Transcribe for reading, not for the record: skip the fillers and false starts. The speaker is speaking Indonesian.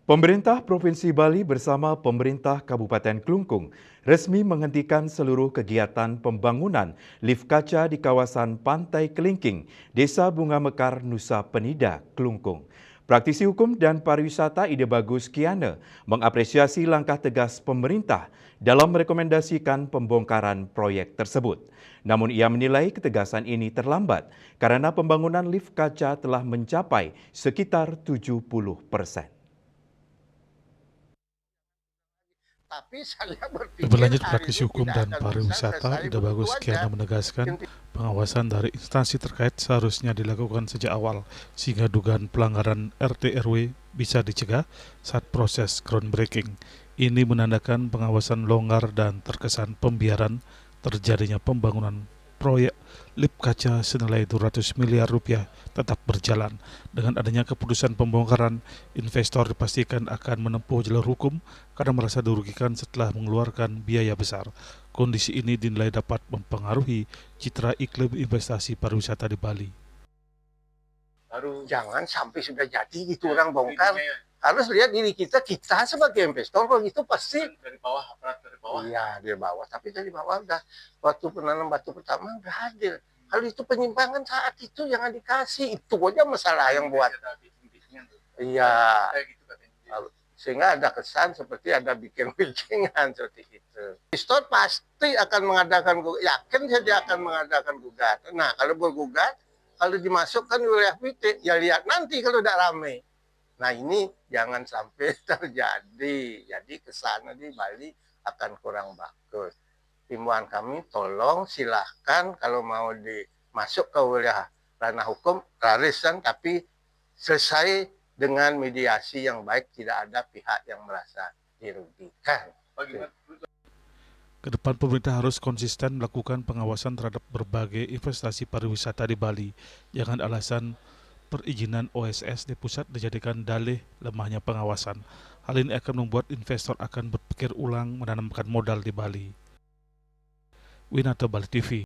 Pemerintah Provinsi Bali bersama pemerintah Kabupaten Klungkung resmi menghentikan seluruh kegiatan pembangunan lift kaca di kawasan Pantai Kelingking, Desa Bunga Mekar, Nusa Penida, Klungkung. Praktisi hukum dan pariwisata Ide Bagus Kiana mengapresiasi langkah tegas pemerintah dalam merekomendasikan pembongkaran proyek tersebut. Namun ia menilai ketegasan ini terlambat karena pembangunan lift kaca telah mencapai sekitar 70%. Tapi saya berpikir Lebih lanjut, hari praktisi ini hukum tidak dan akan bisa pariwisata selesai Ida begitu Bagus aja. Kiana menegaskan pengawasan dari instansi terkait seharusnya dilakukan sejak awal sehingga dugaan pelanggaran RT RW bisa dicegah saat proses groundbreaking. Ini menandakan pengawasan longgar dan terkesan pembiaran terjadinya pembangunan proyek lift kaca senilai 200 miliar rupiah tetap berjalan. Dengan adanya keputusan pembongkaran, investor dipastikan akan menempuh jalur hukum karena merasa dirugikan setelah mengeluarkan biaya besar. Kondisi ini dinilai dapat mempengaruhi citra iklim investasi pariwisata di Bali. Jangan sampai sudah jadi gitu orang bongkar. Harus lihat diri kita sebagai investor kalau gitu pasti dari bawah, aparat dari bawah. Iya, dari bawah. Tapi dari bawah udah waktu penanam batu pertama udah hadir. Kalau itu penyimpangan saat itu jangan dikasih. Itu aja masalah yang buat. Iya. Sehingga ada kesan seperti ada bikin-bikinan seperti itu. Investor pasti akan mengadakan, yakin saja akan mengadakan gugatan. Nah, kalau bergugat, kalau dimasukkan wilayah PT, ya lihat nanti kalau udah rame. Nah, ini jangan sampai terjadi. Jadi kesana di Bali akan kurang bagus. Himbauan kami, tolong silahkan kalau mau dimasuk ke wilayah ranah hukum, klarisan tapi selesai dengan mediasi yang baik, tidak ada pihak yang merasa dirugikan. Kedepan pemerintah harus konsisten melakukan pengawasan terhadap berbagai investasi pariwisata di Bali. Jangan alasan perizinan OSS di pusat dijadikan dalih lemahnya pengawasan. Hal ini akan membuat investor akan berpikir ulang menanamkan modal di Bali. Winata Bali TV.